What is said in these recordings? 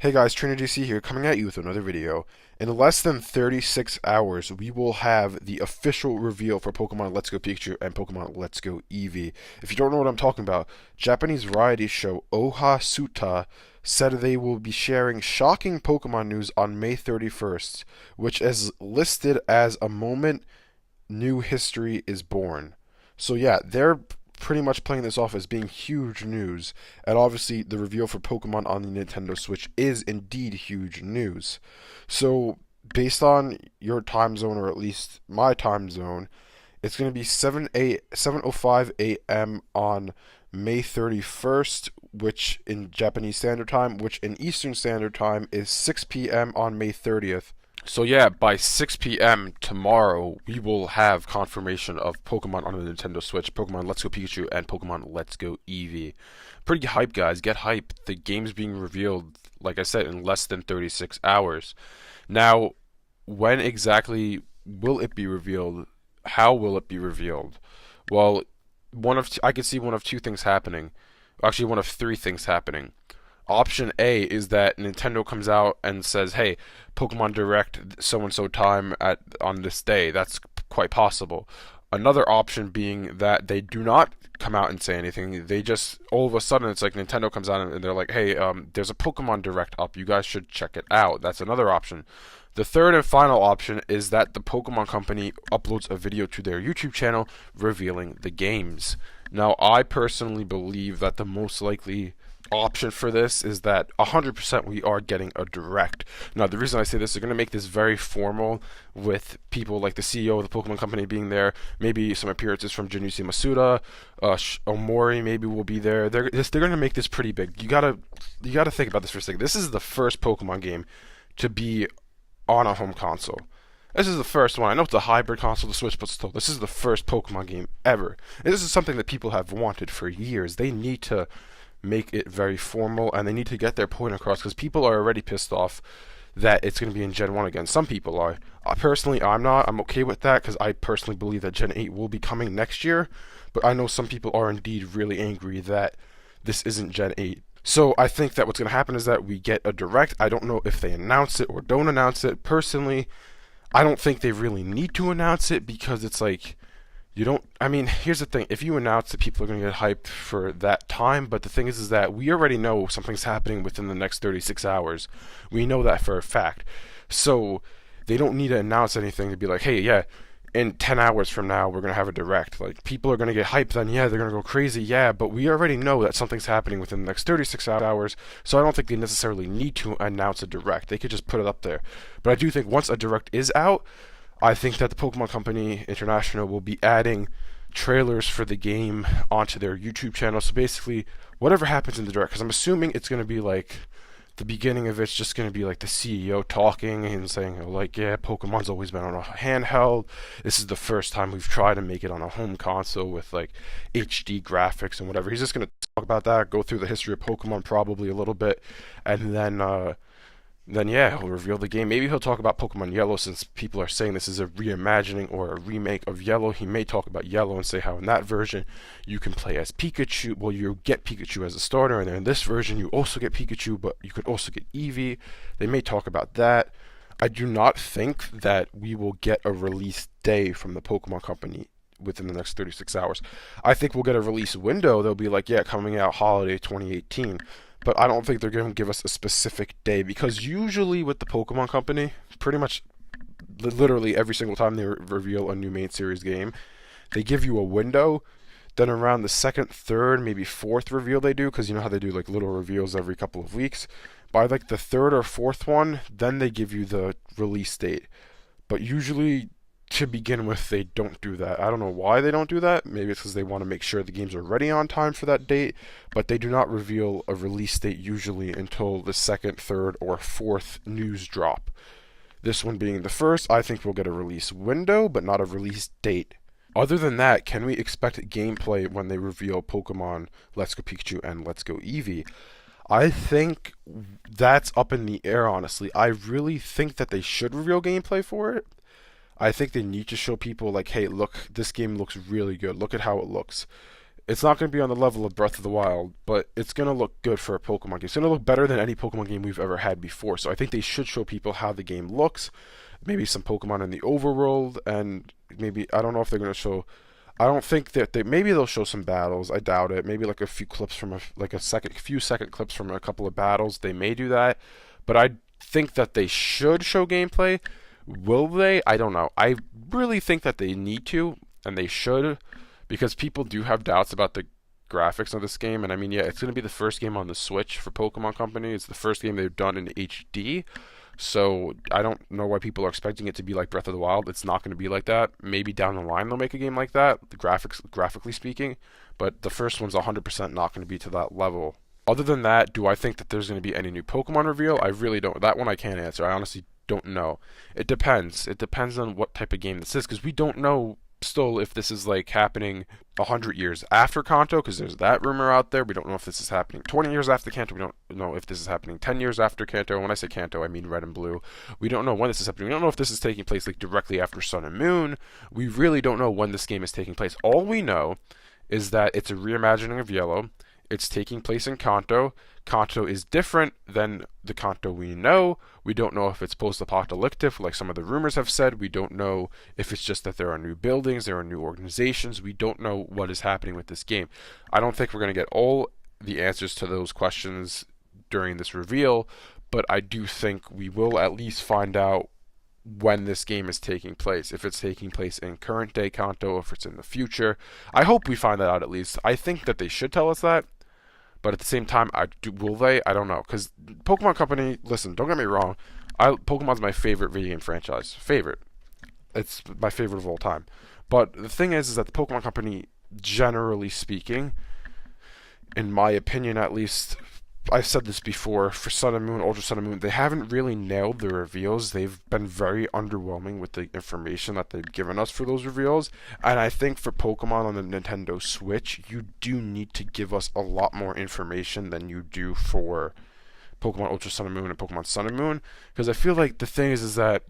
Hey guys, TrinityC here, coming at you with another video. In less than 36 hours, we will have the official reveal for Pokemon Let's Go Pikachu and Pokemon Let's Go Eevee. If you don't know what I'm talking about, Japanese variety show Oha Suta said they will be sharing shocking Pokemon news on May 31st, which is listed as a moment new history is born. So yeah, they're pretty much playing this off as being huge news, and obviously the reveal for Pokemon on the Nintendo Switch is indeed huge news. So based on your time zone, or at least my time zone, it's going to be 7:05 a.m. on May 31st, which in Japanese Standard Time, which in Eastern Standard Time is 6 p.m. on May 30th. So yeah, by 6 p.m. tomorrow, we will have confirmation of Pokemon on the Nintendo Switch, Pokemon Let's Go Pikachu, and Pokemon Let's Go Eevee. Pretty hype, guys. Get hype. The game's being revealed, like I said, in less than 36 hours. Now, when exactly will it be revealed? How will it be revealed? Well, I could see one of two things happening. Actually, one of three things happening. Option A is that Nintendo comes out and says, "Hey, Pokemon Direct so and so time on this day." That's quite possible. Another option being that they do not come out and say anything. They just all of a sudden it's like Nintendo comes out and they're like, "Hey, there's a Pokemon Direct up. You guys should check it out." That's another option. The third and final option is that the Pokemon Company uploads a video to their YouTube channel revealing the games. Now, I personally believe that the most likely option for this is that 100% we are getting a direct. Now, the reason I say this, they're going to make this very formal with people like the CEO of the Pokemon Company being there, maybe some appearances from Junichi Masuda, Omori maybe will be there. They're going to make this pretty big. You gotta think about this for a second. This is the first Pokemon game to be on a home console. This is the first one. I know it's a hybrid console, the Switch, but still, this is the first Pokemon game ever. And this is something that people have wanted for years. They need to make it very formal, and they need to get their point across, because people are already pissed off that it's going to be in Gen 1 again. Some people are. Personally, I'm not. I'm okay with that, because I personally believe that Gen 8 will be coming next year, but I know some people are indeed really angry that this isn't Gen 8. So I think that what's going to happen is that we get a direct. I don't know if they announce it or don't announce it. Personally, I don't think they really need to announce it, because it's like, here's the thing. If you announce it, people are going to get hyped for that time. But the thing is that we already know something's happening within the next 36 hours. We know that for a fact. So they don't need to announce anything to be like, hey, yeah, in 10 hours from now, we're going to have a direct. Like, people are going to get hyped, then yeah, they're going to go crazy, yeah. But we already know that something's happening within the next 36 hours. So I don't think they necessarily need to announce a direct. They could just put it up there. But I do think once a direct is out, I think that the Pokemon Company International will be adding trailers for the game onto their YouTube channel. So basically, whatever happens in the direct, because I'm assuming it's going to be like, the beginning of it's just going to be like the CEO talking and saying, like, yeah, Pokemon's always been on a handheld. This is the first time we've tried to make it on a home console with like HD graphics and whatever. He's just going to talk about that, go through the history of Pokemon probably a little bit, and then yeah, he'll reveal the game. Maybe he'll talk about Pokemon Yellow, since people are saying this is a reimagining or a remake of Yellow. He may talk about Yellow and say how in that version you can play as Pikachu. Well, you get Pikachu as a starter, and then in this version you also get Pikachu, but you could also get Eevee. They may talk about that. I do not think that we will get a release day from the Pokemon Company within the next 36 hours. I think we'll get a release window. They'll be like, yeah, coming out holiday 2018. But I don't think they're going to give us a specific day, because usually with the Pokemon Company, pretty much literally every single time they reveal a new main series game, they give you a window. Then around the second, third, maybe fourth reveal they do, because you know how they do like little reveals every couple of weeks. By like the third or fourth one, then they give you the release date. But usually, to begin with, they don't do that. I don't know why they don't do that. Maybe it's because they want to make sure the games are ready on time for that date, but they do not reveal a release date usually until the second, third, or fourth news drop. This one being the first, I think we'll get a release window, but not a release date. Other than that, can we expect gameplay when they reveal Pokemon Let's Go Pikachu and Let's Go Eevee? I think that's up in the air, honestly. I really think that they should reveal gameplay for it. I think they need to show people like, hey, look, this game looks really good. Look at how it looks. It's not going to be on the level of Breath of the Wild, but it's going to look good for a Pokemon game. It's going to look better than any Pokemon game we've ever had before. So I think they should show people how the game looks, maybe some Pokemon in the overworld, and maybe I don't know if they're going to show. I don't think that maybe they'll show some battles. I doubt it. Maybe like a few clips from few second clips from a couple of battles. They may do that, but I think that they should show gameplay. Will they? I don't know. I really think that they need to, and they should, because people do have doubts about the graphics of this game. And I mean, yeah, it's going to be the first game on the Switch for Pokemon Company. It's the first game they've done in HD. So I don't know why people are expecting it to be like Breath of the Wild. It's not going to be like that. Maybe down the line they'll make a game like that, the graphically speaking. But the first one's 100% not going to be to that level. Other than that, do I think that there's going to be any new Pokemon reveal? I really don't. That one I can't answer. I honestly don't know. It depends. It depends on what type of game this is, because we don't know still if this is like happening 100 years after Kanto, because there's that rumor out there. We don't know if this is happening 20 years after Kanto. We don't know if this is happening 10 years after Kanto. When I say Kanto, I mean Red and Blue. We don't know when this is happening. We don't know if this is taking place like directly after Sun and Moon. We really don't know when this game is taking place. All we know is that it's a reimagining of Yellow. It's taking place in Kanto. Kanto is different than the Kanto we know. We don't know if it's post-apocalyptic, like some of the rumors have said. We don't know if it's just that there are new buildings, there are new organizations. We don't know what is happening with this game. I don't think we're going to get all the answers to those questions during this reveal, but I do think we will at least find out when this game is taking place. If it's taking place in current day Kanto, if it's in the future. I hope we find that out at least. I think that they should tell us that. But at the same time, will they? I don't know. Because Pokemon Company, listen, don't get me wrong. Pokemon's my favorite video game franchise. Favorite. It's my favorite of all time. But the thing is that the Pokemon Company, generally speaking, in my opinion at least, I've said this before, for Sun and Moon, Ultra Sun and Moon, they haven't really nailed the reveals. They've been very underwhelming with the information that they've given us for those reveals. And I think for Pokemon on the Nintendo Switch, you do need to give us a lot more information than you do for Pokemon Ultra Sun and Moon and Pokemon Sun and Moon. Because I feel like the thing is that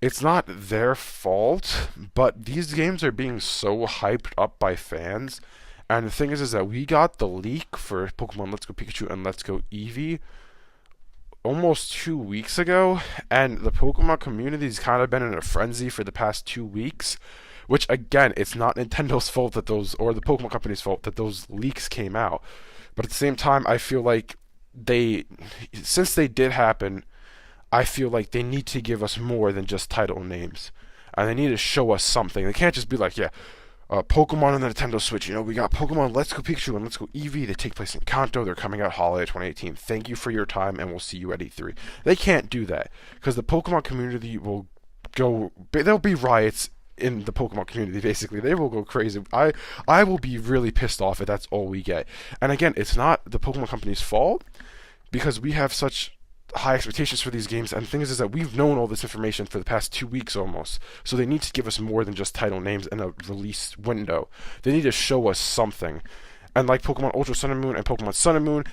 it's not their fault, but these games are being so hyped up by fans. And the thing is that we got the leak for Pokemon Let's Go Pikachu and Let's Go Eevee almost 2 weeks ago, and the Pokemon community's kind of been in a frenzy for the past 2 weeks, which again, it's not Nintendo's fault that those, or the Pokemon Company's fault that those leaks came out. But at the same time, I feel like since they did happen, I feel like they need to give us more than just title names. And they need to show us something. They can't just be like, yeah, Pokemon on the Nintendo Switch. We got Pokemon Let's Go Pikachu and Let's Go Eevee. They take place in Kanto. They're coming out holiday 2018. Thank you for your time, and we'll see you at E3. They can't do that, because the Pokemon community will go. There'll be riots in the Pokemon community, basically. They will go crazy. I will be really pissed off if that's all we get. And again, it's not the Pokemon company's fault, because we have such high expectations for these games, and the thing is that we've known all this information for the past 2 weeks almost, so they need to give us more than just title names and a release window. They need to show us something. And like Pokemon Ultra Sun and Moon and Pokemon Sun and Moon,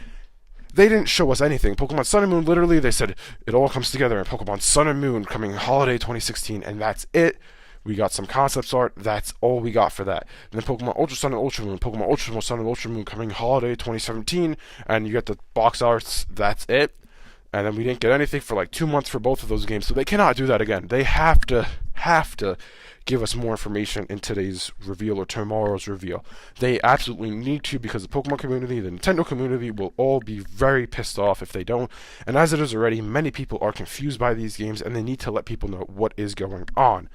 they didn't show us anything. Pokemon Sun and Moon, literally, they said it all comes together in Pokemon Sun and Moon coming holiday 2016, and that's it. We got some concept art, that's all we got for that. And then Pokemon Ultra Sun and Ultra Moon, Pokemon Ultra Sun and Ultra Moon coming holiday 2017, and you get the box arts, that's it. And then we didn't get anything for like 2 months for both of those games, so they cannot do that again. They have to give us more information in today's reveal or tomorrow's reveal. They absolutely need to, because the Pokemon community, the Nintendo community will all be very pissed off if they don't. And as it is already, many people are confused by these games, and they need to let people know what is going on.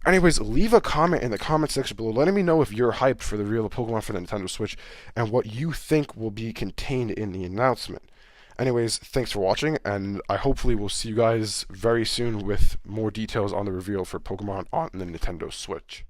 Anyways, leave a comment in the comment section below letting me know if you're hyped for the reveal of Pokemon for the Nintendo Switch and what you think will be contained in the announcement. Anyways, thanks for watching, and I hopefully will see you guys very soon with more details on the reveal for Pokemon on the Nintendo Switch.